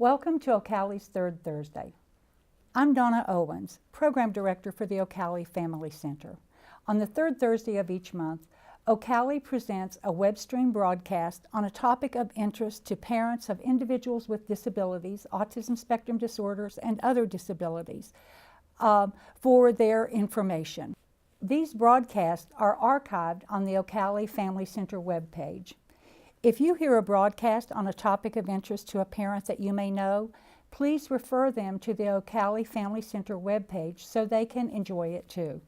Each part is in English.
Welcome to OCALI's Third Thursday. I'm Donna Owens, Program Director for the OCALI Family Center. On the third Thursday of each month, OCALI presents a web stream broadcast on a topic of interest to parents of individuals with disabilities, autism spectrum disorders, and other disabilities for their information. These broadcasts are archived on the OCALI Family Center webpage. If you hear a broadcast on a topic of interest to a parent that you may know, please refer them to the OCALI Family Center webpage so they can enjoy it too.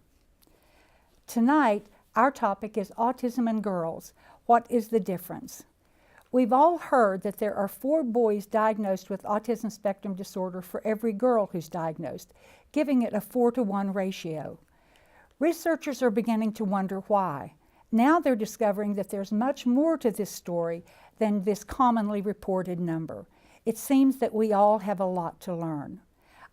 Tonight, our topic is Autism and Girls. What is the difference? We've all heard that there are 4 boys diagnosed with autism spectrum disorder for every girl who's diagnosed, giving it a 4-to-1 ratio. Researchers are beginning to wonder why. Now they're discovering that there's much more to this story than this commonly reported number. It seems that we all have a lot to learn.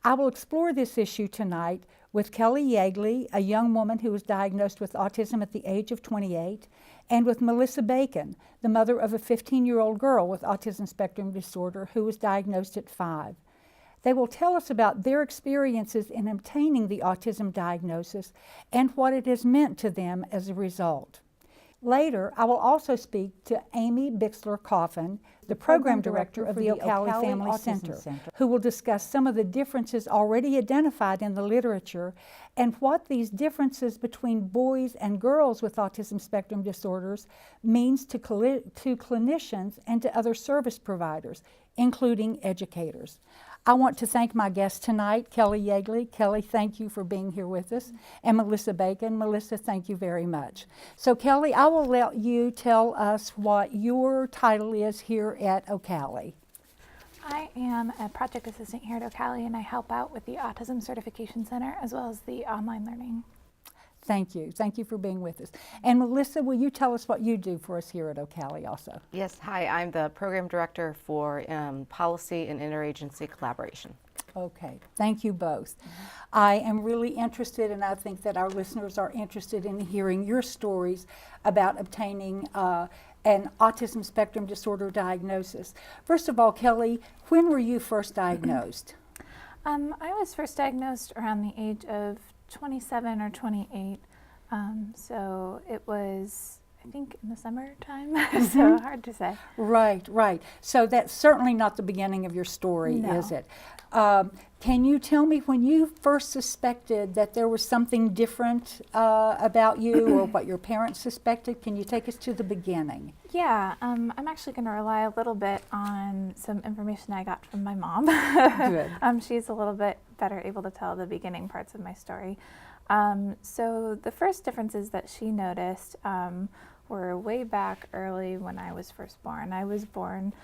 I will explore this issue tonight with Kelly Yeagley, a young woman who was diagnosed with autism at the age of 28, and with Melissa Bacon, the mother of a 15-year-old girl with autism spectrum disorder who was diagnosed at 5. They will tell us about their experiences in obtaining the autism diagnosis and what it has meant to them as a result. Later, I will also speak to Amy Bixler-Coffin, the Program Director of the OCALI Family Center, who will discuss some of the differences already identified in the literature and what these differences between boys and girls with autism spectrum disorders means to clinicians and to other service providers, including educators. I want to thank my guest tonight, Kelly Yeagley. Kelly, thank you for being here with us. And Melissa Bacon. Melissa, thank you very much. So Kelly, I will let you tell us what your title is here at OCALI. I am a project assistant here at OCALI, and I help out with the Autism Certification Center as well as the online learning. Thank you. Thank you for being with us. And Melissa, will you tell us what you do for us here at OCALI also? Yes, hi, I'm the Program Director for Policy and Interagency Collaboration. Okay, thank you both. I am really interested, and I think that our listeners are interested in hearing your stories about obtaining an autism spectrum disorder diagnosis. First of all, Kelly, when were you first diagnosed? I was first diagnosed around the age of 27 or 28, so it was, I think, in the summertime, so hard to say. Right, right. So that's certainly not the beginning of your story, No. is it? Can you tell me when you first suspected that there was something different about you or what your parents suspected? Can you take us to the beginning? Yeah, I'm actually going to rely a little bit on some information I got from my mom. Good. She's a little bit better able to tell the beginning parts of my story. So the first differences that she noticed were way back early when I was first born. I was born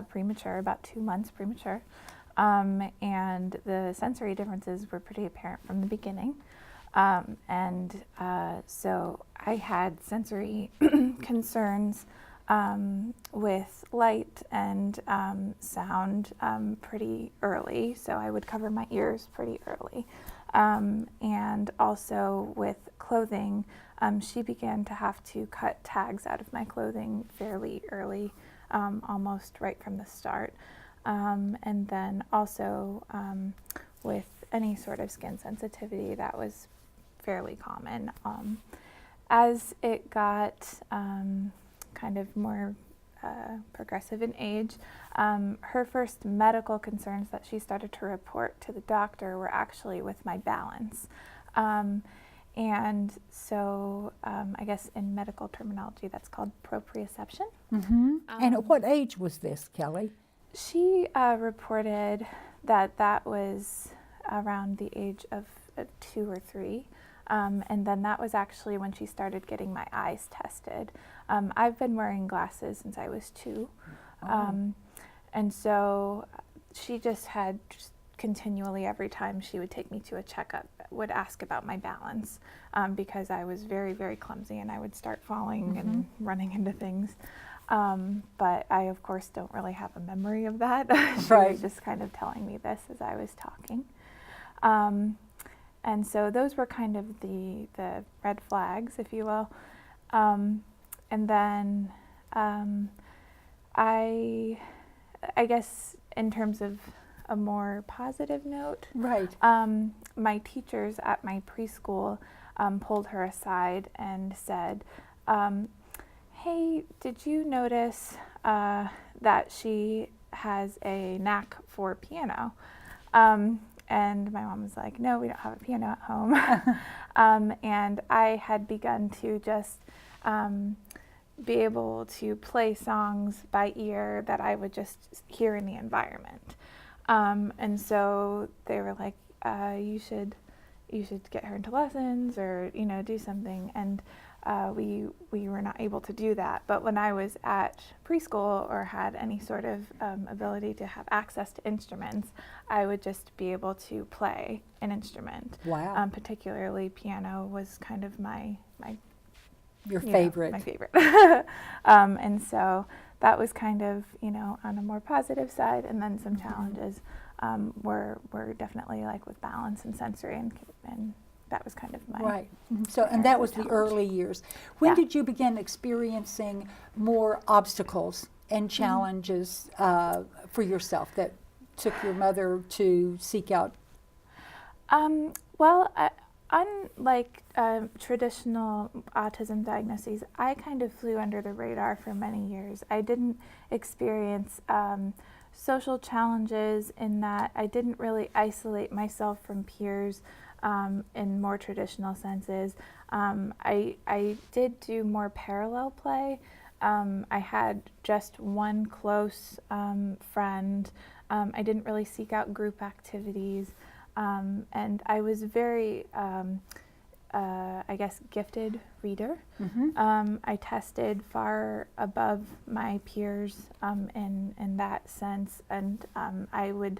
premature, about 2 months premature, and the sensory differences were pretty apparent from the beginning. So I had sensory concerns with light and sound pretty early, so I would cover my ears pretty early. And also with clothing, she began to have to cut tags out of my clothing fairly early, almost right from the start. And then also with any sort of skin sensitivity, that was fairly common. As it got kind of more progressive in age, her first medical concerns that she started to report to the doctor were actually with my balance. And so I guess in medical terminology that's called proprioception. And at what age was this, Kelly? She reported that that was around the age of 2 or 3. And then that was actually when she started getting my eyes tested. I've been wearing glasses since I was 2. And so she just had continually, every time she would take me to a checkup, would ask about my balance because I was very, very clumsy and I would start falling and running into things. But I, of course, don't really have a memory of that. She was just kind of telling me this as I was talking. And so those were kind of the red flags, if you will. And then I I guess in terms of a more positive note, Right. my teachers at my preschool pulled her aside and said, hey, did you notice that she has a knack for piano? And my mom was like, no, we don't have a piano at home. And I had begun to just be able to play songs by ear that I would just hear in the environment. And so they were like, you should get her into lessons, or, you know, do something. And we were not able to do that. But when I was at preschool or had any sort of ability to have access to instruments, I would just be able to play an instrument. Wow. Particularly piano was kind of my Your favorite. My favorite. And so that was kind of, you know, on a more positive side. And then some challenges were definitely like with balance and sensory, and that was kind of my Right. So, and that was the challenge. early years. When Yeah. did you begin experiencing more obstacles and challenges for yourself that took your mother to seek out? Well, unlike traditional autism diagnoses, I kind of flew under the radar for many years. I didn't experience social challenges in that I didn't really isolate myself from peers in more traditional senses. I did do more parallel play. I had just one close friend. I didn't really seek out group activities. And I was very, I guess, gifted reader. I tested far above my peers in that sense. And I would,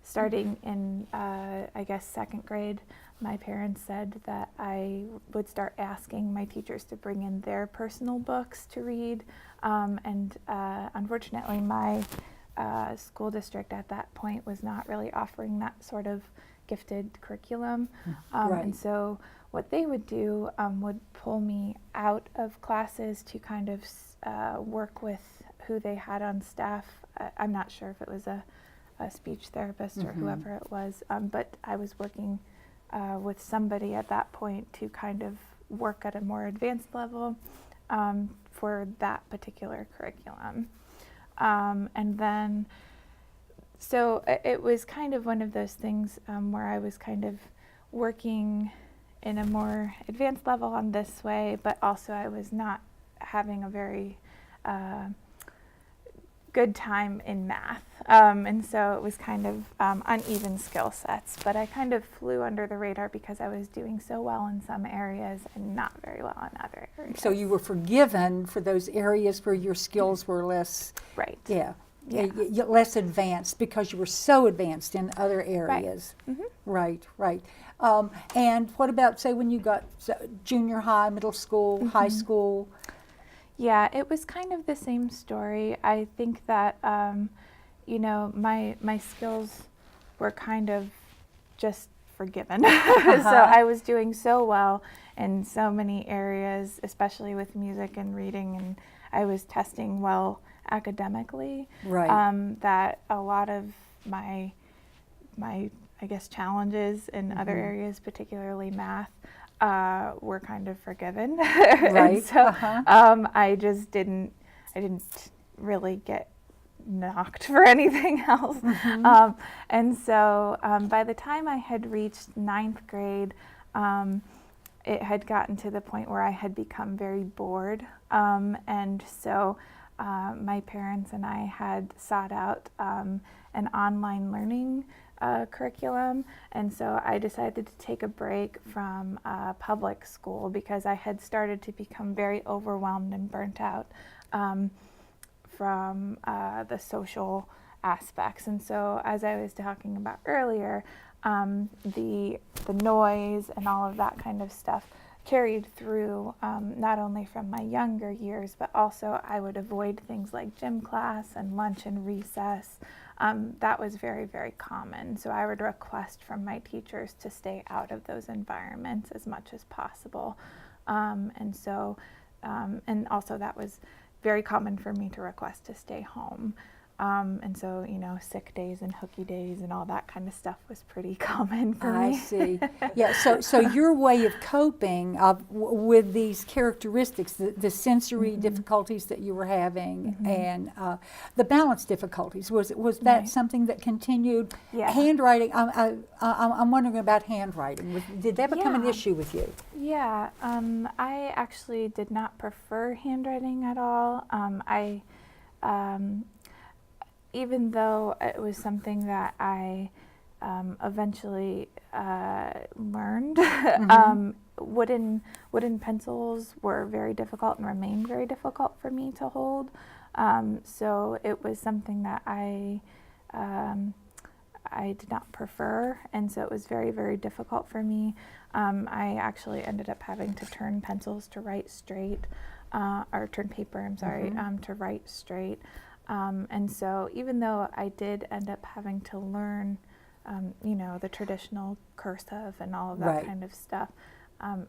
starting in, I guess, second grade, my parents said that I would start asking my teachers to bring in their personal books to read. And unfortunately, my school district at that point was not really offering that sort of gifted curriculum. Right. And so what they would do would pull me out of classes to kind of work with who they had on staff. I'm not sure if it was a speech therapist or whoever it was, but I was working with somebody at that point to kind of work at a more advanced level for that particular curriculum. And then, so it was kind of one of those things where I was kind of working in a more advanced level on this way, but also I was not having a very good time in math. And so it was kind of uneven skill sets, but I kind of flew under the radar because I was doing so well in some areas and not very well in other areas. So you were forgiven for those areas where your skills were less, Right. yeah, Yeah. less advanced because you were so advanced in other areas. Right, right. And what about, say, when you got junior high, middle school, high school? Yeah, it was kind of the same story. I think that, you know, my skills were kind of just forgiven. So I was doing so well in so many areas, especially with music and reading, and I was testing well academically. Right. That a lot of my I guess challenges in other areas, particularly math, were kind of forgiven. Right. And so I just didn't really get knocked for anything else. And so by the time I had reached 9th grade, it had gotten to the point where I had become very bored. And so my parents and I had sought out an online learning curriculum, and so I decided to take a break from public school because I had started to become very overwhelmed and burnt out from the social aspects. And so, as I was talking about earlier, the noise and all of that kind of stuff carried through not only from my younger years, but also I would avoid things like gym class and lunch and recess. That was very, very common. So I would request from my teachers to stay out of those environments as much as possible. And so, and also that was very common for me to request to stay home. And so, sick days and hooky days and all that kind of stuff was pretty common for I me. see. Yeah, so your way of coping with these characteristics, the sensory difficulties that you were having, and the balance difficulties, was that Right. something that continued? Yeah. Handwriting, I'm wondering about handwriting. Did that become an Yeah. issue with you? Yeah, I actually did not prefer handwriting at all. Even though it was something that I eventually learned, wooden pencils were very difficult and remain very difficult for me to hold. So it was something that I did not prefer, and so it was very, very difficult for me. I actually ended up having to turn pencils to write straight, or turn paper, I'm sorry, to write straight. And so even though I did end up having to learn, the traditional cursive and all of that Right. kind of stuff,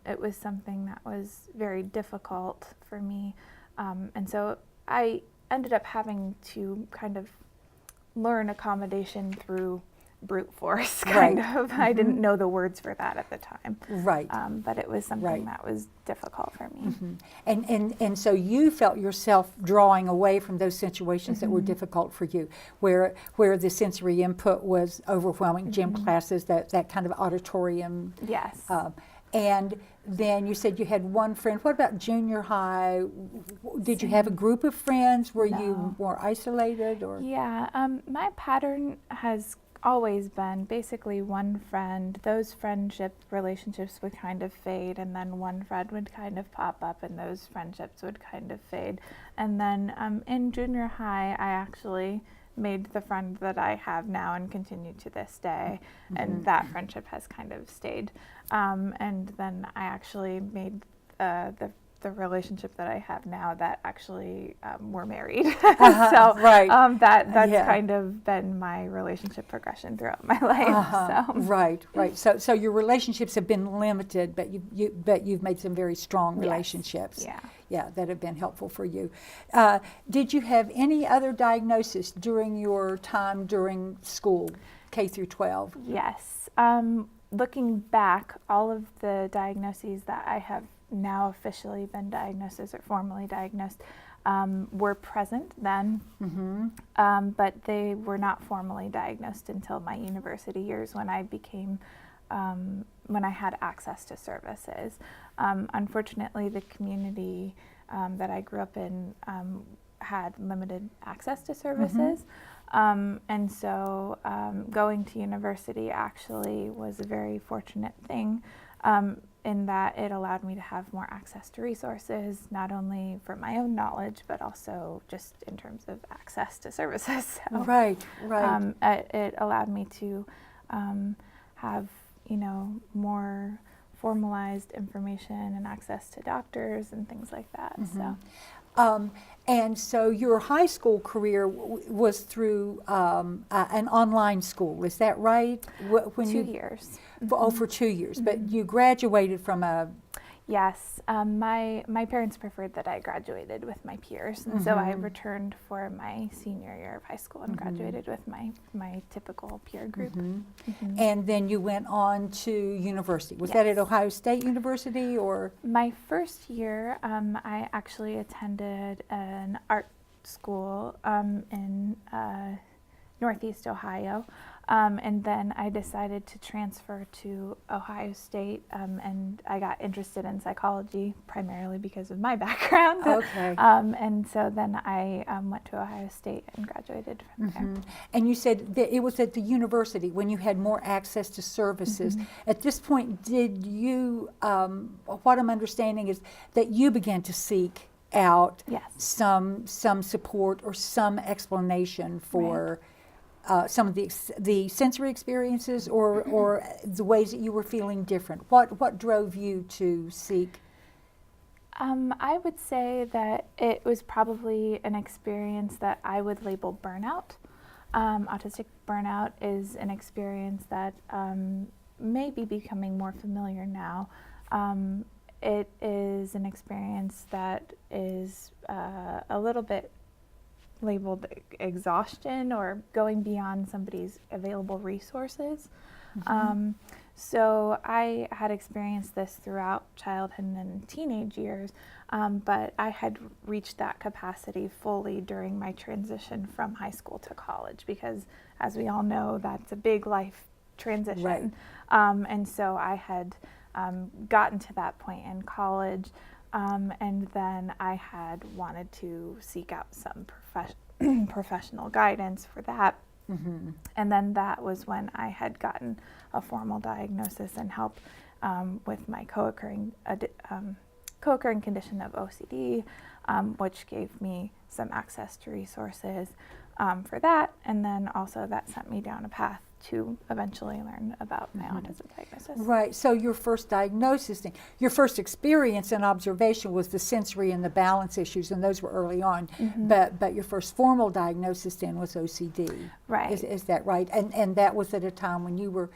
it was something that was very difficult for me. And so I ended up having to kind of learn accommodation through brute force, kind Right. of. I didn't know the words for that at the time. Right. But it was something Right. that was difficult for me. And so you felt yourself drawing away from those situations that were difficult for you, where the sensory input was overwhelming, gym classes, that kind of auditorium. Yes. And then you said you had one friend. What about junior high? Did you have a group of friends? Were you No. more isolated, or? Yeah, my pattern has always been basically one friend. Those relationships would kind of fade, and then one friend would kind of pop up, and those friendships would kind of fade. And then in junior high, I actually made the friend that I have now and continue to this day, and that friendship has kind of stayed. And then I actually made the relationship that I have now that actually we're married. So Right. that's Yeah. kind of been my relationship progression throughout my life. So Right. So your relationships have been limited, but you've made some very strong Yes. relationships. Yeah. Yeah, that have been helpful for you. Did you have any other diagnosis during your time during school, K through 12? Yes. Looking back, all of the diagnoses that I have now officially been diagnosed or formally diagnosed were present then, but they were not formally diagnosed until my university years when I became, when I had access to services. Unfortunately, the community that I grew up in had limited access to services. And so going to university actually was a very fortunate thing in that it allowed me to have more access to resources, not only for my own knowledge, but also just in terms of access to services. So, Right. it allowed me to have, more formalized information and access to doctors and things like that. So. And so your high school career was through an online school, is that right? When 2 years. For 2 years, but you graduated from a... Yes, my parents preferred that I graduated with my peers, and so I returned for my senior year of high school and graduated with my typical peer group. And then you went on to university. Was that at Yes. Ohio State University, or? My first year, I actually attended an art school in Northeast Ohio. And then I decided to transfer to Ohio State, and I got interested in psychology primarily because of my background. Okay. And so then I went to Ohio State and graduated from there. And you said that it was at the university when you had more access to services. At this point, did you, what I'm understanding is that you began to seek out Yes. some support or some explanation for some of the sensory experiences or the ways that you were feeling different. What drove you to seek? I would say that it was probably an experience that I would label burnout. Autistic burnout is an experience that may be becoming more familiar now. It is an experience that is a little bit labeled exhaustion or going beyond somebody's available resources. So I had experienced this throughout childhood and teenage years, but I had reached that capacity fully during my transition from high school to college, because as we all know, that's a big life transition. Right. And so I had gotten to that point in college, and then I had wanted to seek out some professional guidance for that. And then that was when I had gotten a formal diagnosis and help with my co-occurring condition of OCD, which gave me some access to resources for that. And then also that sent me down a path to eventually learn about my autism diagnosis. Right. So your first diagnosis, your first experience and observation was the sensory and the balance issues, and those were early on. But your first formal diagnosis then was OCD. Right. Is that right? And that was at a time when you were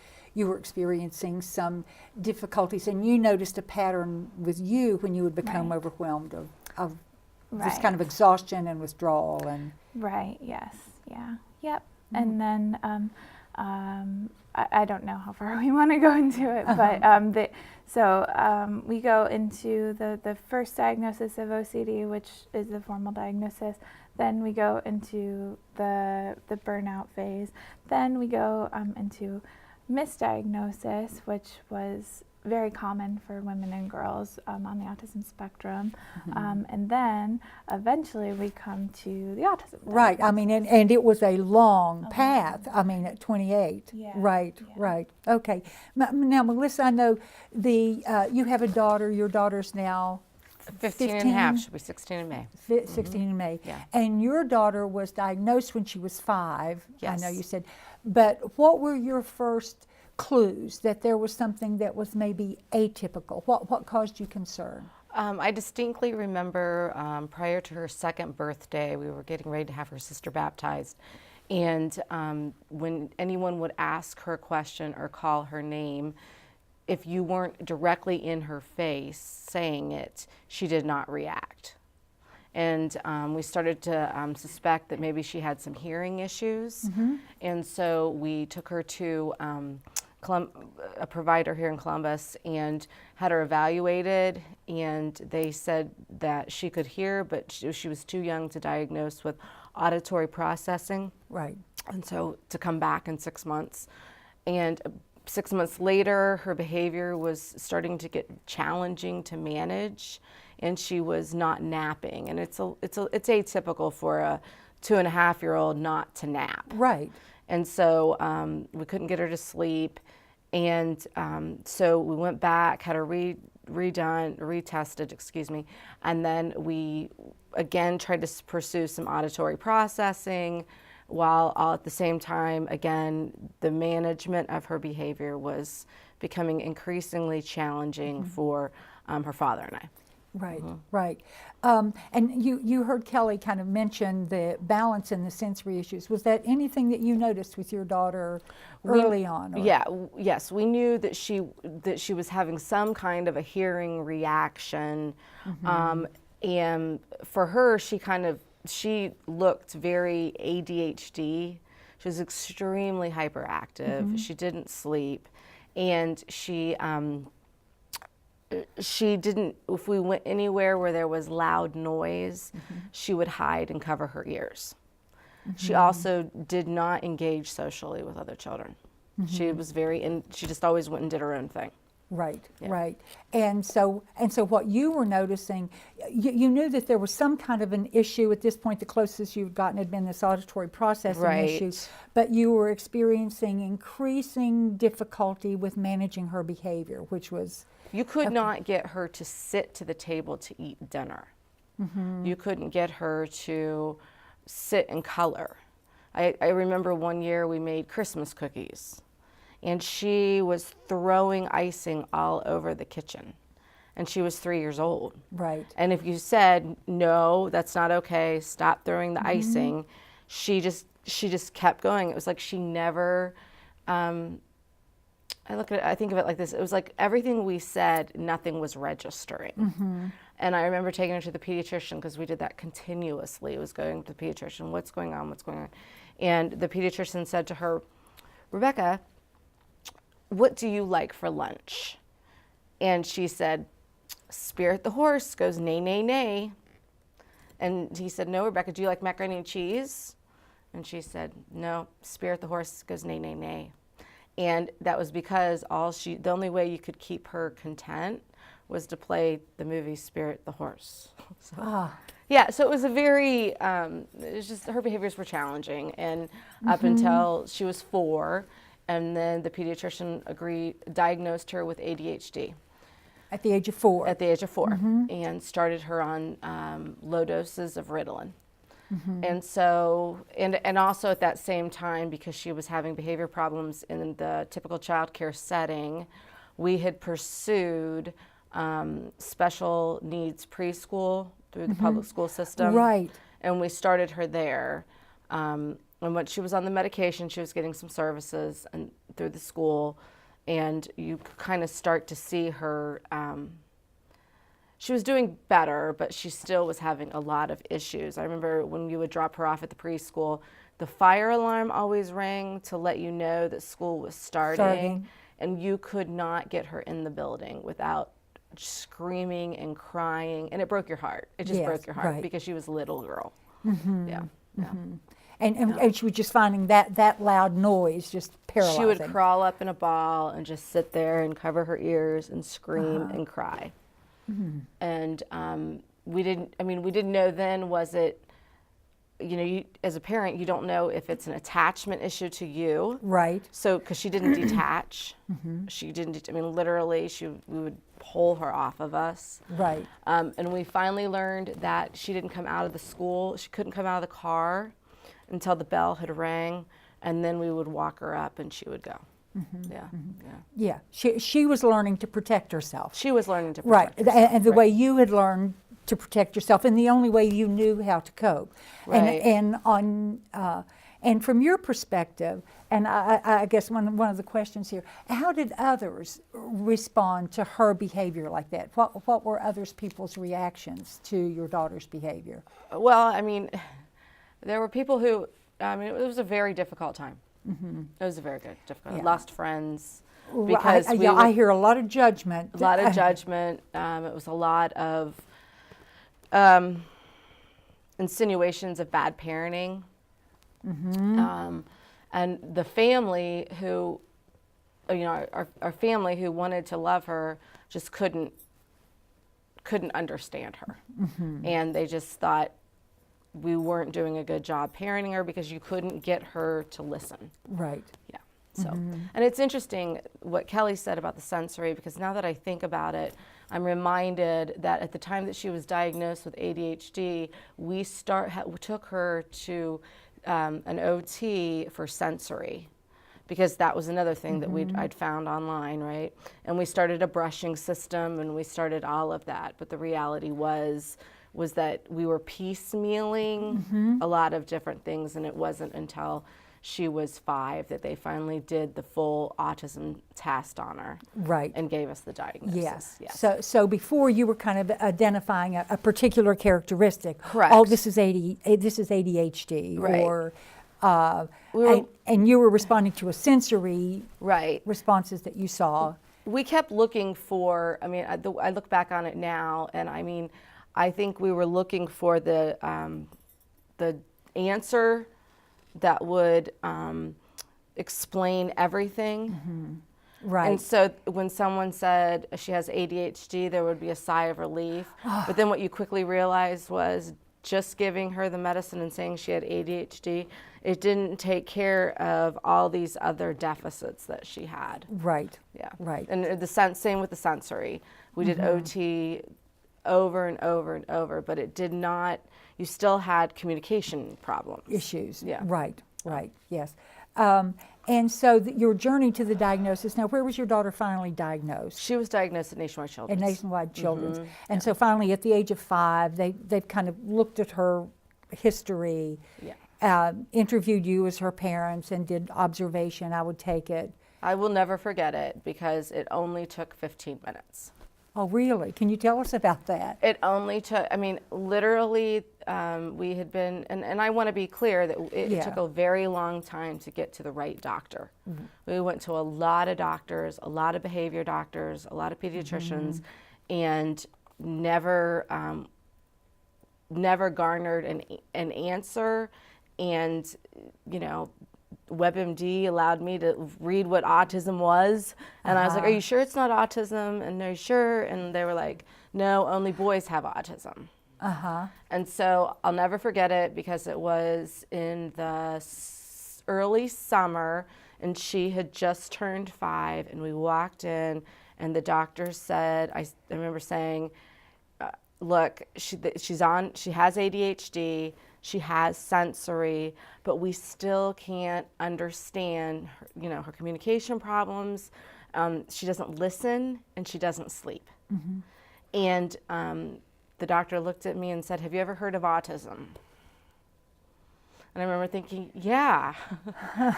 experiencing some difficulties, and you noticed a pattern with you when you would become overwhelmed of this kind of exhaustion and withdrawal and. Right. Yes. Yeah. Yep. And then. I don't know how far we want to go into it, but we go into the first diagnosis of OCD, which is the formal diagnosis. Then we go into the burnout phase. Then we go into misdiagnosis, which was very common for women and girls on the autism spectrum. And then eventually we come to the autism. Right. I mean, and it was a long path. I mean, at 28. Yeah. Right. Right. Okay. Now, Melissa, I know you have a daughter. Your daughter's now 15 and a half. She'll be 16 in May. 16 in May. Yeah. And your daughter was diagnosed when she was 5. Yes. I know you said. But what were your first clues that there was something that was maybe atypical? What caused you concern? I distinctly remember prior to her 2nd birthday, we were getting ready to have her sister baptized. And when anyone would ask her a question or call her name, if you weren't directly in her face saying it, she did not react. And we started to suspect that maybe she had some hearing issues. And so we took her to a provider here in Columbus and had her evaluated, and they said that she could hear, but she was too young to diagnose with auditory processing. Right. And so to come back in 6 months. And 6 months later, her behavior was starting to get challenging to manage, and she was not napping. And it's atypical for a 2.5-year-old not to nap. Right. And so we couldn't get her to sleep. And so we went back, had her retested, and then we again tried to pursue some auditory processing, while all at the same time, again, the management of her behavior was becoming increasingly challenging for her father and I. Right, right. And you heard Kelly kind of mention the balance and the sensory issues. Was that anything that you noticed with your daughter early on? Or? Yes, we knew that she was having some kind of a hearing reaction, and for her, she looked very ADHD. She was extremely hyperactive. She didn't sleep, and she didn't, if we went anywhere where there was loud noise, she would hide and cover her ears. She also did not engage socially with other children. She was she just always went and did her own thing. Right, right. And so what you were noticing, you knew that there was some kind of an issue at this point. The closest you'd gotten had been this auditory processing issue, but you were experiencing increasing difficulty with managing her behavior, which was... You could not get her to sit to the table to eat dinner. You couldn't get her to sit and color. I remember one year we made Christmas cookies, and she was throwing icing all over the kitchen, and she was 3 years old. Right. And if you said, no, that's not okay, stop throwing the icing, she just kept going. It was like she never... I think of it like this. It was like everything we said, nothing was registering. And I remember taking her to the pediatrician because we did that continuously. It was going to the pediatrician, what's going on, what's going on? And the pediatrician said to her, Rebecca, what do you like for lunch? And she said, Spirit the horse goes neigh, neigh, neigh. And he said, no, Rebecca, do you like macaroni and cheese? And she said, no, Spirit the horse goes neigh, neigh, neigh. And that was because the only way you could keep her content was to play the movie Spirit the Horse. So, yeah, so it was a very, it was just, her behaviors were challenging, and up until she was 4, and then the pediatrician diagnosed her with ADHD. At the age of 4? At the age of 4, and started her on low doses of Ritalin. And so, and also at that same time, because she was having behavior problems in the typical child care setting, we had pursued special needs preschool through the public school system. Right. And we started her there. And when she was on the medication, she was getting some services and through the school. And you kind of start to see her, she was doing better, but she still was having a lot of issues. I remember when you would drop her off at the preschool, the fire alarm always rang to let you know that school was starting. And you could not get her in the building without screaming and crying, and it broke your heart. It just broke your heart because she was a little girl. Yeah. And she was just finding that loud noise just paralyzing. She would crawl up in a ball and just sit there and cover her ears and scream and cry. And we didn't know then, was it, you, as a parent, you don't know if it's an attachment issue to you. Right. So, because she didn't detach. She didn't, literally, we would pull her off of us. Right. And we finally learned that she didn't come out of the school, she couldn't come out of the car until the bell had rang, and then we would walk her up and she would go. Yeah. She was learning to protect herself. She was learning to protect herself. And the way you had learned to protect yourself, and the only way you knew how to cope. Right. And from your perspective, and I guess one of the questions here, how did others respond to her behavior like that? What were people's reactions to your daughter's behavior? Well, there were people who, it was a very difficult time. It was a very difficult. I lost friends because I hear a lot of judgment. A lot of judgment. It was a lot of insinuations of bad parenting. And the family who, our family who wanted to love her just couldn't understand her. And they just thought we weren't doing a good job parenting her because you couldn't get her to listen. Right. Yeah. So, and it's interesting what Kelly said about the sensory, because now that I think about it, I'm reminded that at the time that she was diagnosed with ADHD, we took her to an OT for sensory, because that was another thing that I'd found online, right? And we started a brushing system, and we started all of that. But the reality was that we were piecemealing a lot of different things, and it wasn't until she was 5 that they finally did the full autism test on her. Right. And gave us the diagnosis. Yes. So before you were kind of identifying a particular characteristic. Correct. Oh, this is ADHD. Right. Or and you were responding to a sensory responses that you saw. We kept looking for, I look back on it now, and I think we were looking for the answer that would explain everything. Right. And so when someone said she has ADHD, there would be a sigh of relief. But then what you quickly realized was just giving her the medicine and saying she had ADHD, it didn't take care of all these other deficits that she had. Right. Yeah. Right. And same with the sensory. We did OT over and over and over, but it did not, you still had communication problems. Issues. Yeah. Right, yes. And so your journey to the diagnosis, now where was your daughter finally diagnosed? She was diagnosed at Nationwide Children's. At Nationwide Children's. And so finally at the age of 5, they've kind of looked at her history, interviewed you as her parents and did observation, I would take it. I will never forget it because it only took 15 minutes. Oh, really? Can you tell us about that? It only took, I mean, literally, we had been, and I want to be clear that it took a very long time to get to the right doctor. We went to a lot of doctors, a lot of behavior doctors, a lot of pediatricians, and never garnered an answer. And, you know, WebMD allowed me to read what autism was. And I was like, are you sure it's not autism? And are you sure? And they were like, no, only boys have autism. And so I'll never forget it because it was in the early summer and she had just turned 5 and we walked in and the doctor said, I remember saying, look, she has ADHD, she has sensory, but we still can't understand her, you know, her communication problems. She doesn't listen and she doesn't sleep. And the doctor looked at me and said, have you ever heard of autism? And I remember thinking, yeah,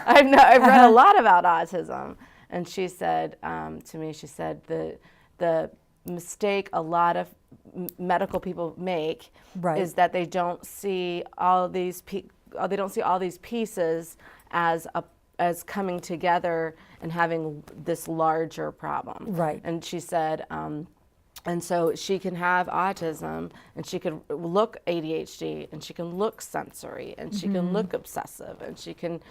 I've read a lot about autism. And she said to me, she said, the mistake a lot of medical people make is that they don't see all these pieces as coming together and having this larger problem. And she said, and so she can have autism and she can look ADHD and she can look sensory and she can look obsessive and she can,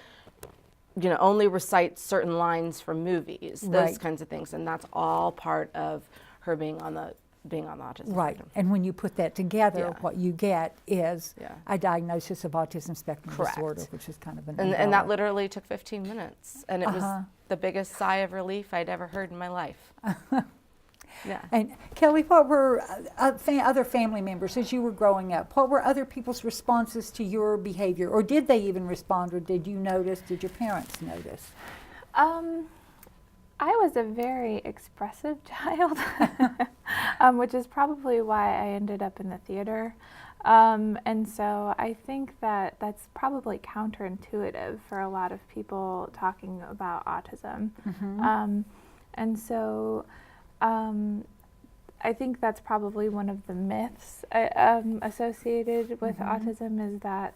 you know, only recite certain lines from movies, those kinds of things. And that's all part of her being on the autism spectrum. And when you put that together, what you get is a diagnosis of autism spectrum disorder, which is kind of an and that literally took 15 minutes. And it was the biggest sigh of relief I'd ever heard in my life. And Kelly, what were other family members as you were growing up? What were other people's responses to your behavior, or did they even respond, or did you notice? Did your parents notice? I was a very expressive child, which is probably why I ended up in the theater. And so I think that that's probably counterintuitive for a lot of people talking about autism. And so I think that's probably one of the myths associated with autism is that,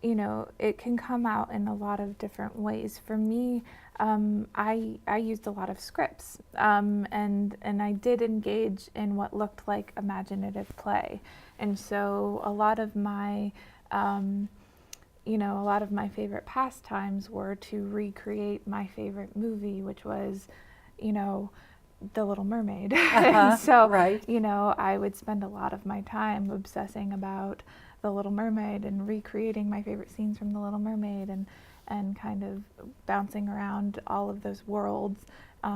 you know, it can come out in a lot of different ways. For me, I used a lot of scripts, and I did engage in what looked like imaginative play. And so a lot of my, you know, a lot of my favorite pastimes were to recreate my favorite movie, which was, you know, The Little Mermaid. So, you know, I would spend a lot of my time obsessing about The Little Mermaid and recreating my favorite scenes from The Little Mermaid and kind of bouncing around all of those worlds,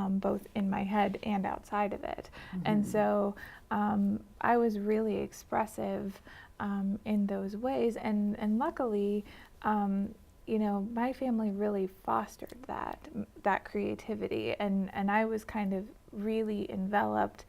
both in my head and outside of it. And so I was really expressive in those ways. And luckily, you know, my family really fostered that creativity, and I was kind of really enveloped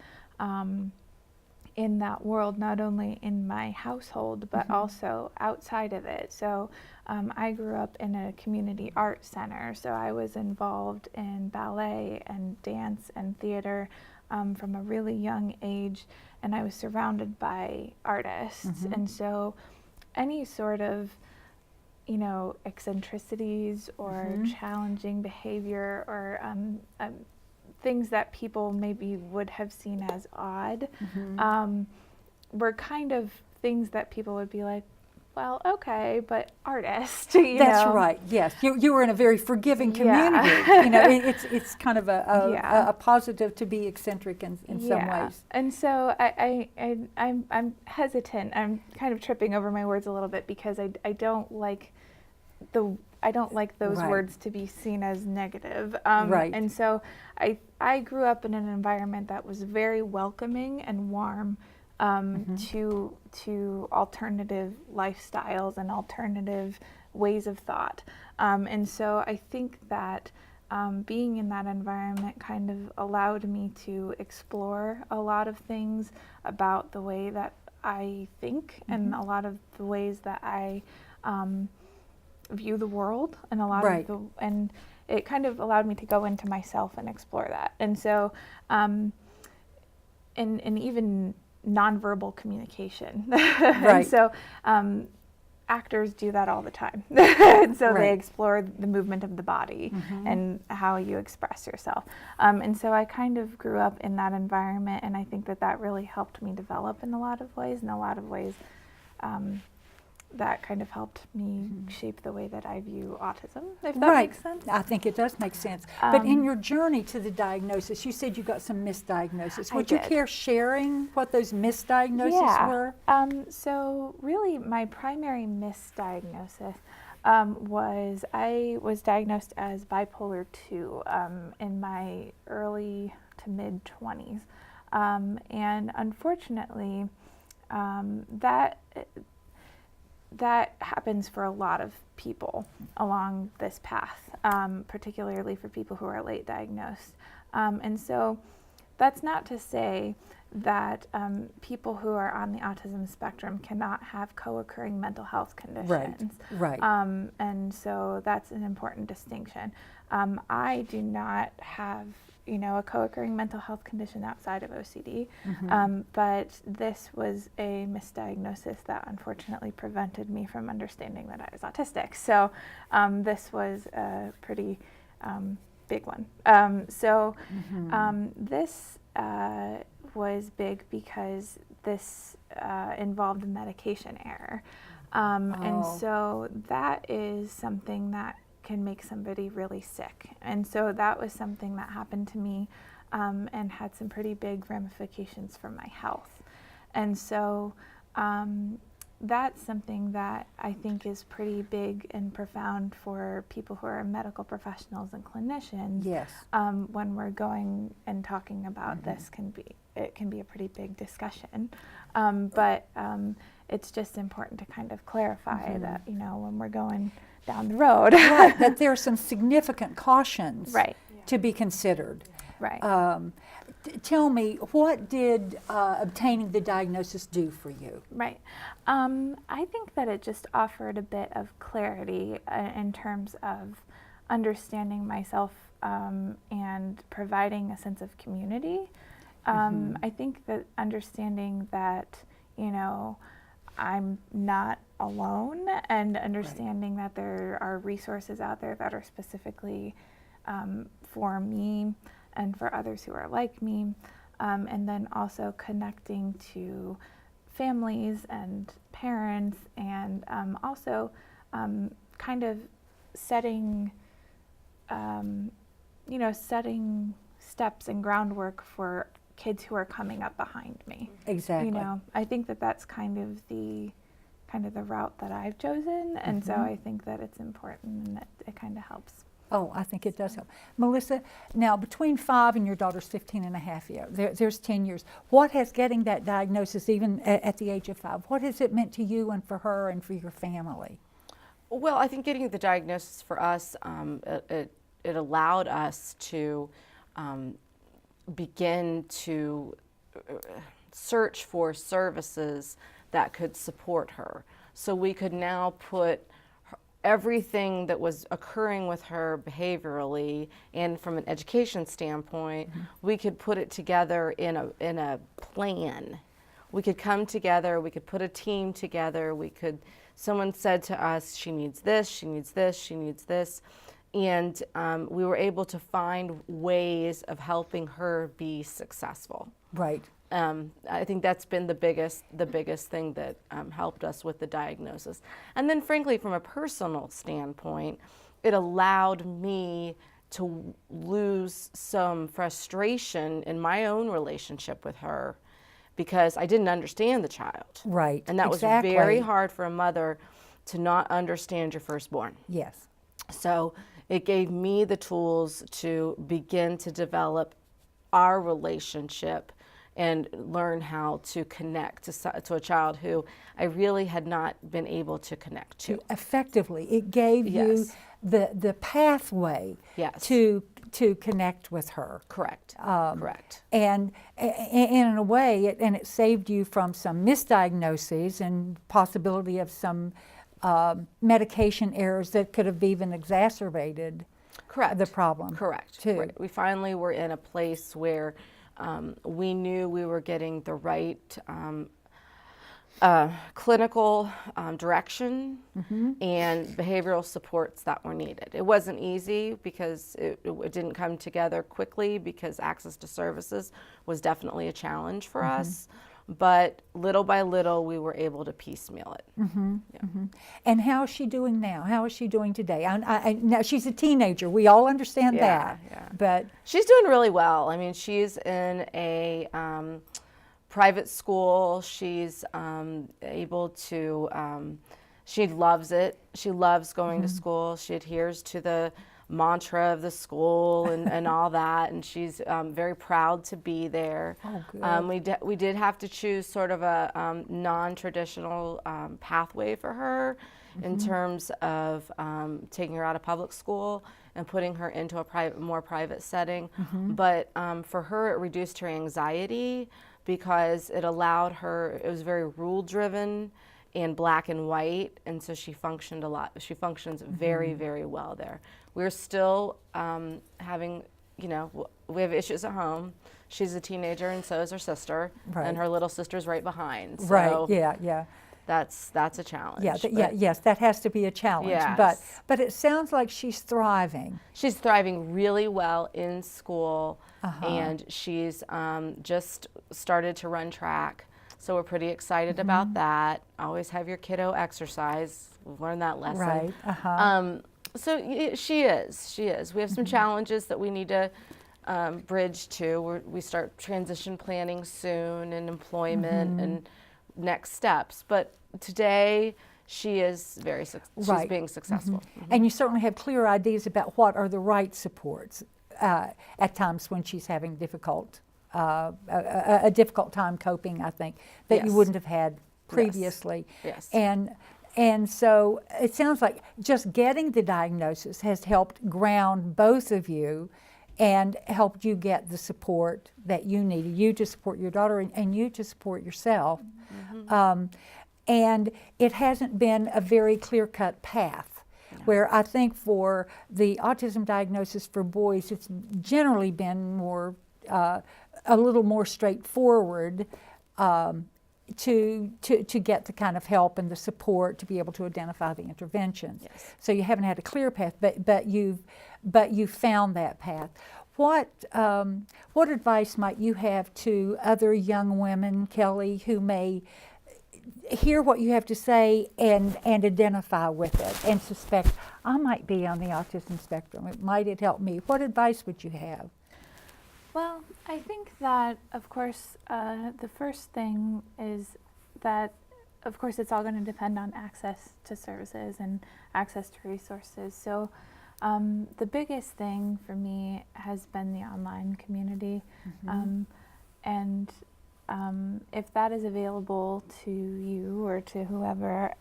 in that world, not only in my household but also outside of it. So I grew up in a community art center, so I was involved in ballet and dance and theater from a really young age, and I was surrounded by artists. And so any sort of, you know, eccentricities or challenging behavior or things that people maybe would have seen as odd were kind of things that people would be like, well, okay, but artist, you That's know? right, yes. You were in a very forgiving community. You know, it's kind of a positive to be eccentric in some ways. And so I'm hesitant. I'm kind of tripping over my words a little bit because I don't like those words to be seen as negative. And so I grew up in an environment that was very welcoming and warm to alternative lifestyles and alternative ways of thought. And so I think that being in that environment kind of allowed me to explore a lot of things about the way that I think and a lot of the ways that I view the world, and a lot of and it kind of allowed me to go into myself and explore that. And so in even nonverbal communication. Right. And so actors do that all the time. And so Right. they explore the movement of the body and how you express yourself. And so I kind of grew up in that environment, and I think that that really helped me develop in a lot of ways. In a lot of ways, that kind of helped me shape the way that I view autism, if that Right. makes sense. I think it does make sense. But in your journey to the diagnosis, you said you got some misdiagnosis. I Would you did. care sharing what those misdiagnoses Yeah. were? So really my primary misdiagnosis was I was diagnosed as bipolar 2 in my early to mid 20s. And unfortunately, that happens for a lot of people along this path, particularly for people who are late diagnosed. And so that's not to say that people who are on the autism spectrum cannot have co-occurring mental health conditions. Right. And so that's an important distinction. I do not have, a co-occurring mental health condition outside of OCD, but this was a misdiagnosis that unfortunately prevented me from understanding that I was autistic. So this was a pretty big one. This was big because this involved a medication error. And so that is something that can make somebody really sick. And so that was something that happened to me and had some pretty big ramifications for my health. And so that's something that I think is pretty big and profound for people who are medical professionals and clinicians. Yes. When we're going and talking about this, it can be a pretty big discussion. But it's just important to kind of clarify that, when we're going down the road. Right, that there are some significant cautions Right. to be considered. Right. Tell me, what did obtaining the diagnosis do for you? Right. I think that it just offered a bit of clarity in terms of understanding myself and providing a sense of community. I think that understanding that, I'm not alone, and understanding that there are resources out there that are specifically for me and for others who are like me, and then also connecting to families and parents, and also kind of setting setting steps and groundwork for kids who are coming up behind me. Exactly. I think that that's kind of the route that I've chosen, and so I think that it's important and that it kind of helps. Oh, I think it does help. Melissa, now between 5 and your daughter's 15 and a half years, there's 10 years. What has getting that diagnosis, even at the age of 5, what has it meant to you and for her and for your family? Well, I think getting the diagnosis for us, it allowed us to begin to search for services that could support her. So we could now put everything that was occurring with her behaviorally and from an education standpoint, we could put it together in a plan. We could come together, we could put a team together, someone said to us, she needs this, she needs this, she needs this. And we were able to find ways of helping her be successful. Right. I think that's been the biggest thing that helped us with the diagnosis. And then frankly, from a personal standpoint, it allowed me to lose some frustration in my own relationship with her because I didn't understand the child. Right. And that exactly. was very hard for a mother to not understand your firstborn. Yes. So it gave me the tools to begin to develop our relationship and learn how to connect to a child who I really had not been able to connect to. Effectively, it gave you Yes. the pathway Yes. to connect with her. Correct. Correct. And in a way, it saved you from some misdiagnoses and possibility of some medication errors that could have even exacerbated Correct. the problem. Correct. Too. Right. We finally were in a place where we knew we were getting the right clinical direction and behavioral supports that were needed. It wasn't easy because it didn't come together quickly, because access to services was definitely a challenge for us. But little by little, we were able to piecemeal it. And how is she doing now? How is she doing today? Now she's a teenager. We all understand that. But she's doing really well. I mean, she's in a private school. She's able to, she loves it. She loves going to school. She adheres to the mantra of the school and all that, and she's very proud to be there. Oh, good. We did have to choose sort of a non-traditional pathway for her in terms of taking her out of public school and putting her into a more private setting. But for her, it reduced her anxiety, because it allowed her, it was very rule-driven and black and white, and so she functioned a lot. She functions very, very well there. We're still having, you know, we have issues at home. She's a teenager, and so is her sister, and her little sister's right behind. So that's a challenge. Yes, that has to be a challenge. Yes. But it sounds like she's thriving. She's thriving really well in school, and she's just started to run track. So we're pretty excited about that. Always have your kiddo exercise. We've learned that lesson. So she is. We have some challenges that we need to bridge to. We start transition planning soon, and employment and next steps. But today, she is she's being successful. And you certainly have clear ideas about what are the right supports at times when she's having a difficult time coping, I think, that you wouldn't have had previously. And so it sounds like just getting the diagnosis has helped ground both of you and helped you get the support that you needed, you to support your daughter and you to support yourself. And it hasn't been a very clear-cut path, where I think for the autism diagnosis for boys, it's generally been more, a little more straightforward to get the kind of help and the support to be able to identify the interventions. So you haven't had a clear path, but you've found that path. What advice might you have to other young women, Kelly, who may hear what you have to say and identify with it and suspect, I might be on the autism spectrum, might it help me? What advice would you have? Well, I think that, of course, the first thing is that, of course, it's all going to depend on access to services and access to resources. So the biggest thing for me has been the online community. And if that is available to you or to whoever,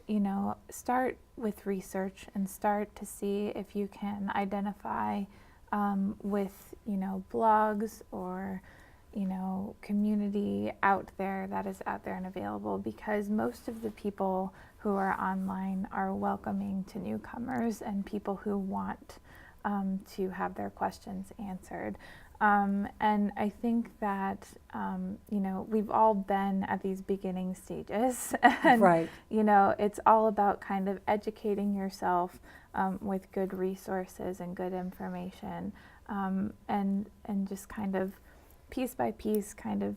you know, start with research and start to see if you can identify with, you know, blogs or, you know, community out there that is out there and available, because most of the people who are online are welcoming to newcomers and people who want to have their questions answered. And I think that, you know, we've all been at these beginning stages. And, you know, it's all about kind of educating yourself with good resources and good information, and just kind of piece by piece, kind of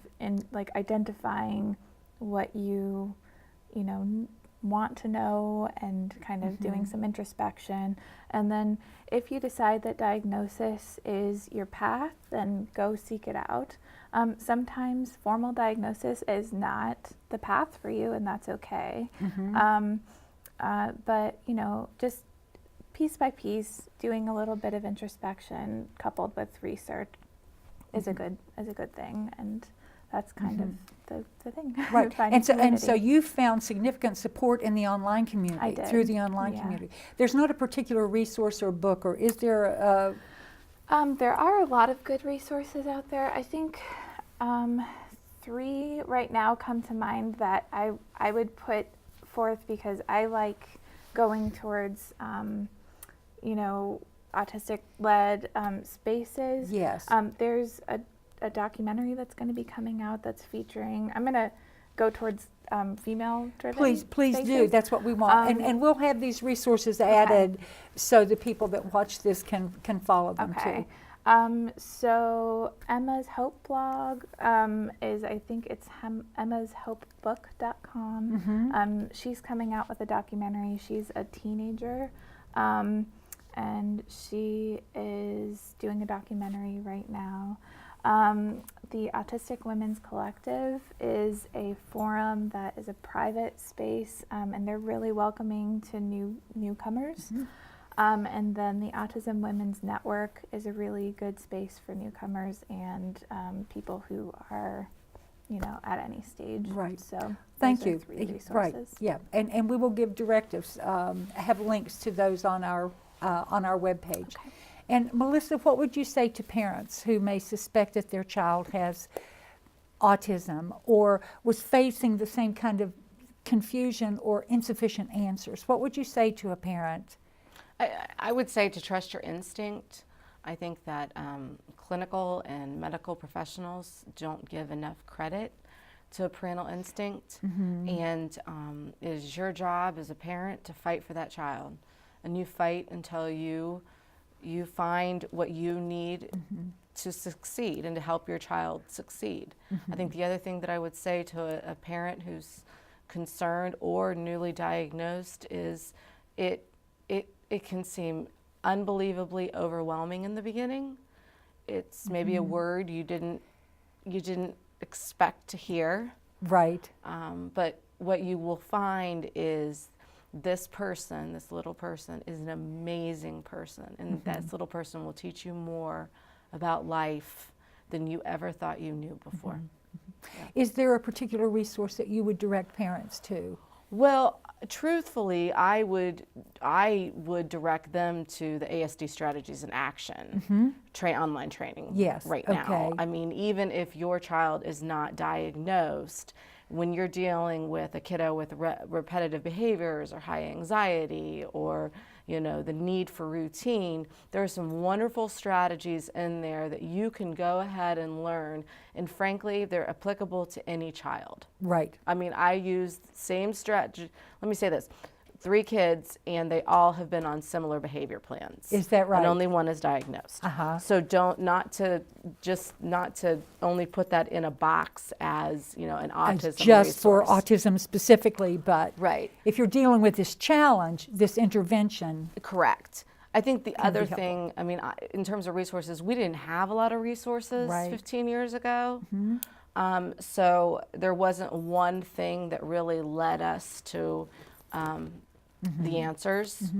like identifying what you know, want to know, and kind of doing some introspection. And then if you decide that diagnosis is your path, then go seek it out. Sometimes formal diagnosis is not the path for you, and that's okay. But, you know, just piece by piece, doing a little bit of introspection coupled with research is a good thing, and that's kind of the thing. And so you found significant support in the online community. I did. Through the online community. There's not a particular resource or book, or is there a? There are a lot of good resources out there. I think 3 right now come to mind that I would put forth, because I like going towards you know, autistic-led spaces. Yes. There's a a documentary that's going to be coming out that's featuring, I'm going to go towards female-driven Please do. spaces. That's what we want. And we'll have these resources added so the people that watch this can follow them too. So Emma's Hope blog is, I think it's emmashopebook.com. She's coming out with a documentary. She's a teenager, and she is doing a documentary right now. The Autistic Women's Collective is a forum that is a private space, and they're really welcoming to newcomers. And then the Autism Women's Network is a really good space for newcomers and people who are, at any stage. Right. So Thank you. 3 resources. Right. Yeah. And we will give directives. Have links to those on our webpage. Okay. And Melissa, what would you say to parents who may suspect that their child has autism or was facing the same kind of confusion or insufficient answers? What would you say to a parent? I would say to trust your instinct. I think that clinical and medical professionals don't give enough credit to a parental instinct, and it is your job as a parent to fight for that child, and you fight until you find what you need to succeed and to help your child succeed. I think the other thing that I would say to a parent who's concerned or newly diagnosed is it can seem unbelievably overwhelming in the beginning. It's maybe a word you didn't expect to hear. Right. But what you will find is this little person is an amazing person, and this little person will teach you more about life than you ever thought you knew before. Yeah. Is there a particular resource that you would direct parents to? Well, truthfully, I would direct them to the ASD Strategies in Action online training. Yes. Right now. I mean, even if your child is not diagnosed, when you're dealing with a kiddo with repetitive behaviors or high anxiety or the need for routine, there are some wonderful strategies in there that you can go ahead and learn, and frankly, they're applicable to any child. Right. I mean, I use the same strategy. Let me say this. 3 kids, and they all have been on similar behavior plans. Is that right? And only one is diagnosed. So not to only put that in a box as, an autism just resource. for autism specifically, but Right. if you're dealing with this challenge, this intervention. Correct. I think the other be helpful. thing, in terms of resources, we didn't have a lot of resources 15 years ago. So there wasn't one thing that really led us to the answers.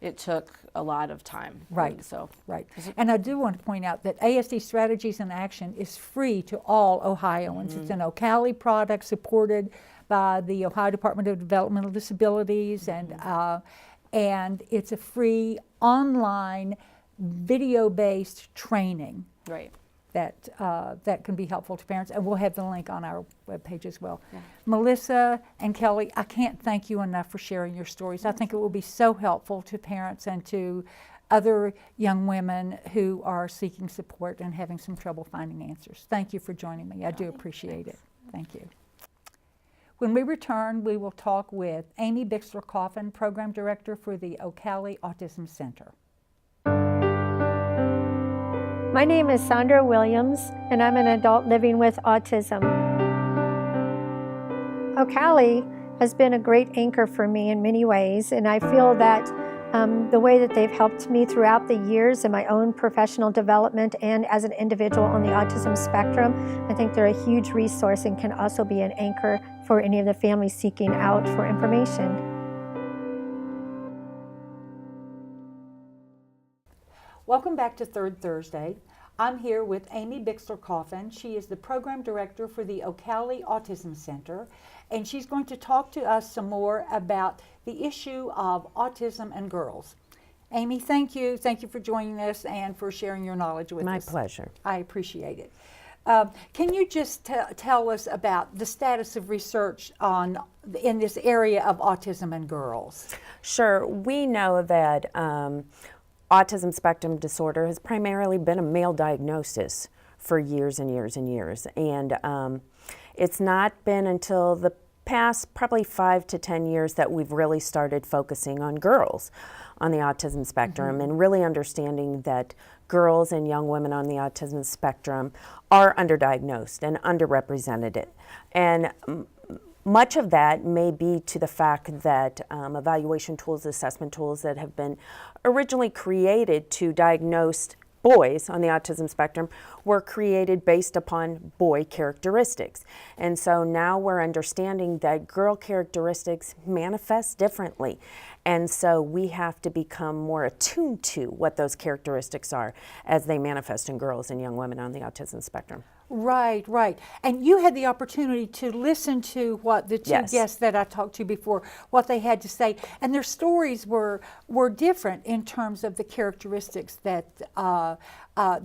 It took a lot of time. Right. So Right. And I do want to point out that ASD Strategies in Action is free to all Ohioans. It's an OCALI product supported by the Ohio Department of Developmental Disabilities, and it's a free online video-based training. Right. That can be helpful to parents, and we'll have the link on our webpage as well. Yeah. Melissa and Kelly, I can't thank you enough for sharing your stories. I think it will be so helpful to parents and to other young women who are seeking support and having some trouble finding answers. Thank you for joining me. I do appreciate it. Thank you. When we return, we will talk with Amy Bixler-Coffin, Program Director for the OCALI Autism Center. My name is Sandra Williams, and I'm an adult living with autism. OCALI has been a great anchor for me in many ways, and I feel that the way that they've helped me throughout the years in my own professional development and as an individual on the autism spectrum, I think they're a huge resource and can also be an anchor for any of the families seeking out for information. Welcome back to Third Thursday. I'm here with Amy Bixler-Coffin. She is the Program Director for the OCALI Autism Center, and she's going to talk to us some more about the issue of autism and girls. Amy, thank you. Thank you for joining us and for sharing your knowledge with us. My pleasure. I appreciate it. Can you just tell us about the status of research in this area of autism and girls? Sure. We know that autism spectrum disorder has primarily been a male diagnosis for years and years and years. And it's not been until the past probably 5 to 10 years that we've really started focusing on girls on the autism spectrum and really understanding that girls and young women on the autism spectrum are underdiagnosed and underrepresented. And much of that may be to the fact that evaluation tools, assessment tools that have been originally created to diagnose boys on the autism spectrum were created based upon boy characteristics. And so now we're understanding that girl characteristics manifest differently. And so we have to become more attuned to what those characteristics are as they manifest in girls and young women on the autism spectrum. Right, right. And you had the opportunity to listen to what the two Yes. guests that I talked to before, what they had to say. And their stories were different in terms of the characteristics that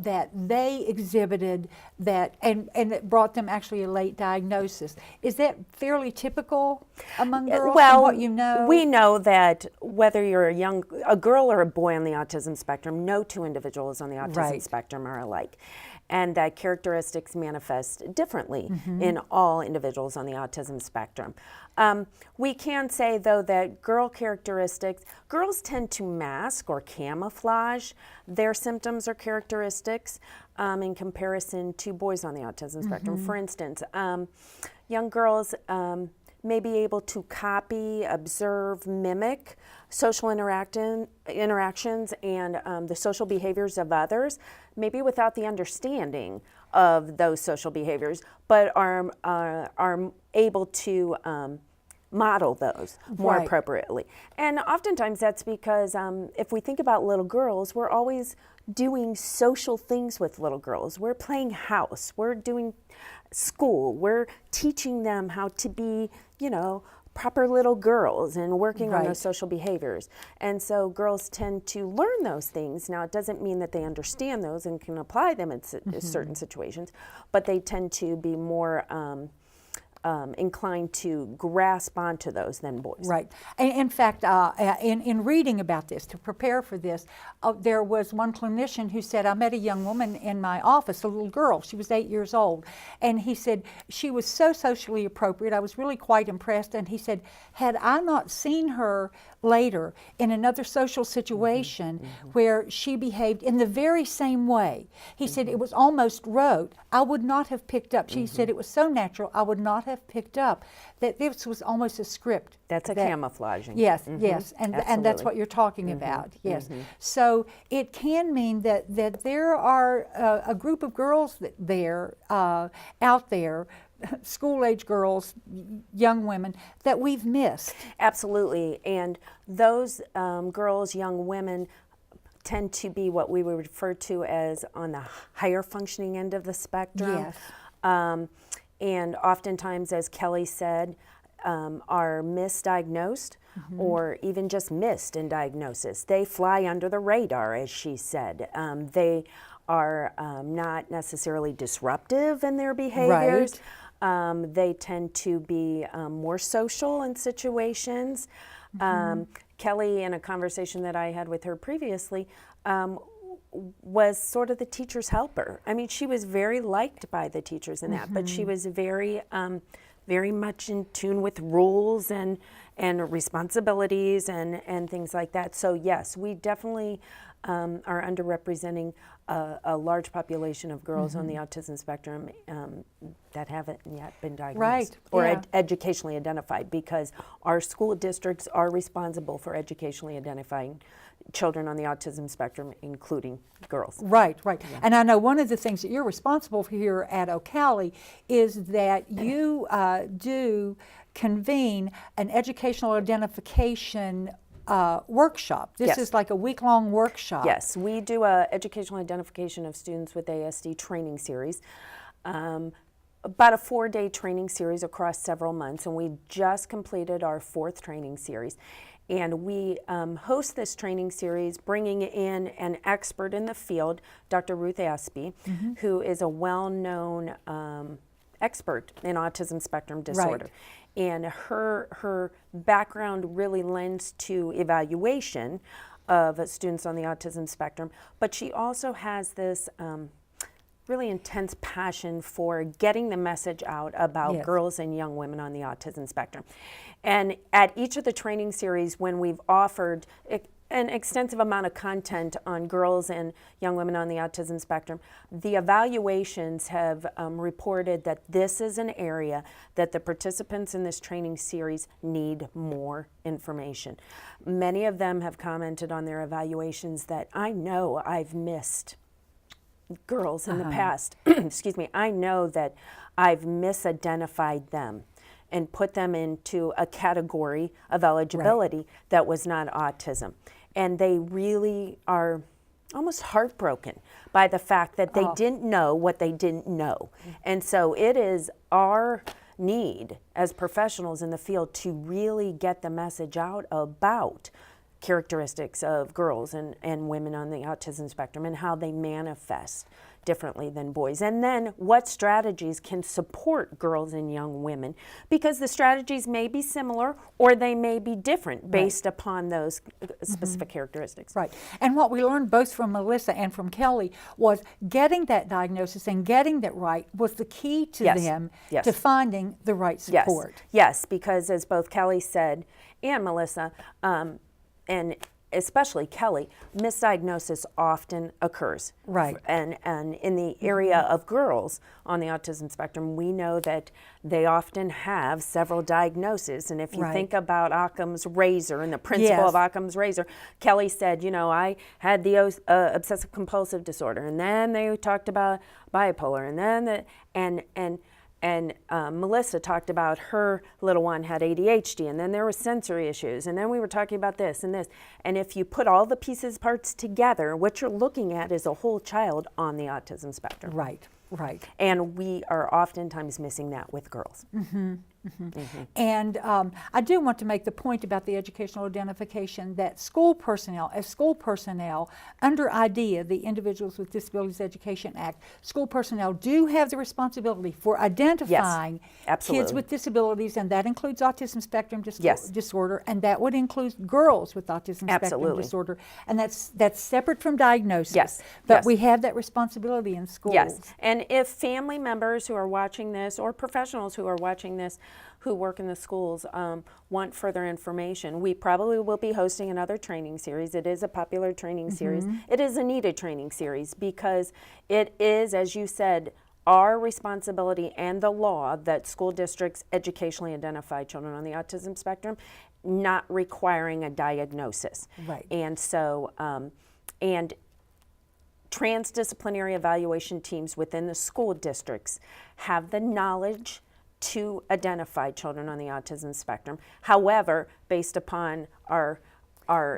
that they exhibited and it brought them actually a late diagnosis. Is that fairly typical among girls from what you know? We know that whether you're a girl or a boy on the autism spectrum, no two individuals on the autism Right. spectrum are alike. And that characteristics manifest differently in all individuals on the autism spectrum. We can say, though, that girls tend to mask or camouflage their symptoms or characteristics in comparison to boys on the autism spectrum. For instance, young girls may be able to copy, observe, mimic social interactions and the social behaviors of others, maybe without the understanding of those social behaviors, but are able to model those more Right. appropriately. And oftentimes that's because if we think about little girls, we're always doing social things with little girls. We're playing house, we're doing school, we're teaching them how to be, proper little girls and working on Right. those social behaviors. And so girls tend to learn those things. Now, it doesn't mean that they understand those and can apply them in certain situations, but they tend to be more inclined to grasp onto those than boys. Right. In fact, in reading about this, to prepare for this, there was one clinician who said, I met a young woman in my office, a little girl, she was 8 years old, and he said, she was so socially appropriate, I was really quite impressed, and he said, had I not seen her later in another social situation where she behaved in the very same way, he said it was almost rote, I would not have picked up. She said it was so natural, I would not have picked up that this was almost a script. That's a camouflaging. Yes, yes, and that's Absolutely. what you're talking about. Yes, so it can mean that there are a group of girls out there, school-age girls, young women that we've missed. Absolutely. And those girls, young women, tend to be what we would refer to as on the higher functioning end of the spectrum. Yes. And oftentimes, as Kelly said, are misdiagnosed or even just missed in diagnosis. They fly under the radar, as she said. They are not necessarily disruptive in their behaviors. They tend to be more social in situations. Kelly, in a conversation that I had with her previously, was sort of the teacher's helper. I mean, she was very liked by the teachers in that, but she was very much in tune with rules and responsibilities and things like that. So yes, we definitely are underrepresenting a large population of girls on the autism spectrum that haven't yet been diagnosed or educationally identified, because our school districts are responsible for educationally identifying children on the autism spectrum, including girls. Right, right. Yeah. And I know one of the things that you're responsible for here at OCALI is that you do convene an educational identification workshop. This is like a week-long workshop. Yes, we do a educational identification of students with ASD training series. About a 4-day training series across several months, and we just completed our 4th training series. And we host this training series bringing in an expert in the field, Dr. Ruth Aspie, who is a well-known expert in autism spectrum disorder. Right. And her background really lends to evaluation of students on the autism spectrum, but she also has this really intense passion for getting the message out about Yes. girls and young women on the autism spectrum. And at each of the training series, when we've offered an extensive amount of content on girls and young women on the autism spectrum, the evaluations have reported that this is an area that the participants in this training series need more information. Many of them have commented on their evaluations that I know I've missed girls in the past. Excuse me. I know that I've misidentified them and put them into a category of eligibility that was not autism. And they really are almost heartbroken by the fact that they didn't know what they didn't know. And so it is our need as professionals in the field to really get the message out about characteristics of girls and women on the autism spectrum and how they manifest differently than boys. And then what strategies can support girls and young women, because the strategies may be similar or they may be different based upon those specific characteristics. Right. And what we learned both from Melissa and from Kelly was getting that diagnosis and getting that right was the key to them to finding the right support. Yes, because as both Kelly said and Melissa, and especially Kelly, misdiagnosis often occurs. Right. And in the area of girls on the autism spectrum, we know that they often have several diagnoses. And if you think about Occam's razor and the principle of Occam's razor, Kelly said, you know, I had the obsessive compulsive disorder, and then they talked about bipolar, and then and Melissa talked about her little one had ADHD, and then there were sensory issues, and then we were talking about this and this. And if you put all the parts together, what you're looking at is a whole child on the autism spectrum. Right, right. And we are oftentimes missing that with girls. And I do want to make the point about the educational identification that school personnel, under IDEA, the Individuals with Disabilities Education Act, school personnel do have the responsibility for identifying kids with disabilities, and that includes autism spectrum disorder, and that would include girls with autism spectrum disorder, and that's separate from diagnosis. But we have that responsibility in schools. Yes, and if family members who are watching this or professionals who are watching this who work in the schools want further information, we probably will be hosting another training series. It is a popular training series. It is a needed training series because it is, as you said, our responsibility and the law that school districts educationally identify children on the autism spectrum, not requiring a diagnosis. Right. And so, and transdisciplinary evaluation teams within the school districts have the knowledge to identify children on the autism spectrum. However, based upon our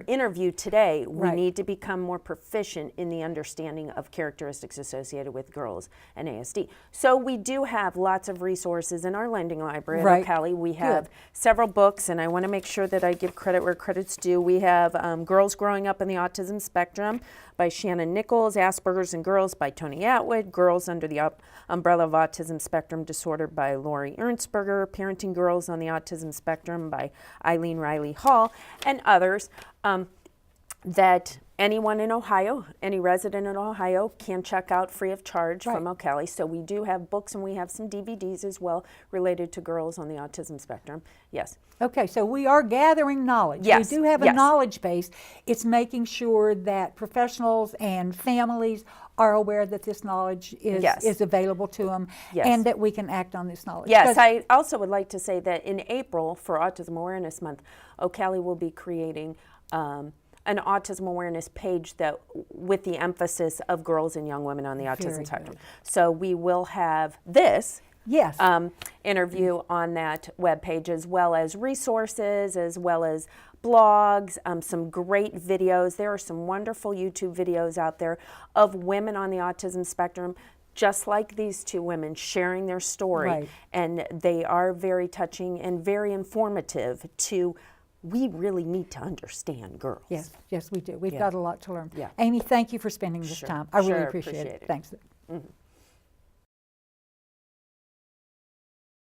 interview today, we need to become more proficient in the understanding of characteristics associated with girls and ASD. So we do have lots of resources in our lending library at OCALI. We have several books, and I want to make sure that I give credit where credit's due. We have Girls Growing Up in the Autism Spectrum by Shannon Nichols, Asperger's and Girls by Tony Atwood, Girls Under the Umbrella of Autism Spectrum Disorder by Lori Ernstberger, Parenting Girls on the Autism Spectrum by Eileen Riley Hall, and others that anyone in Ohio, any resident in Ohio can check out free of charge from OCALI. So we do have books and we have some DVDs as well related to girls on the autism spectrum. Yes. Okay, so we are gathering knowledge. Yes. We do have a knowledge base. It's making sure that professionals and families are aware that this knowledge is available to them and that we can act on this knowledge. Yes, I also would like to say that in April for Autism Awareness Month, OCALI will be creating an autism awareness page that with the emphasis of girls and young women on the autism spectrum. So we will have this interview on that webpage, as well as resources, as well as blogs, some great videos. There are some wonderful YouTube videos out there of women on the autism spectrum, just like these two women sharing their story. And they are very touching and very informative to we really need to understand girls. Yes, yes, we do. We've got a lot to learn. Amy, thank you for spending this time. I really appreciate it. Thanks.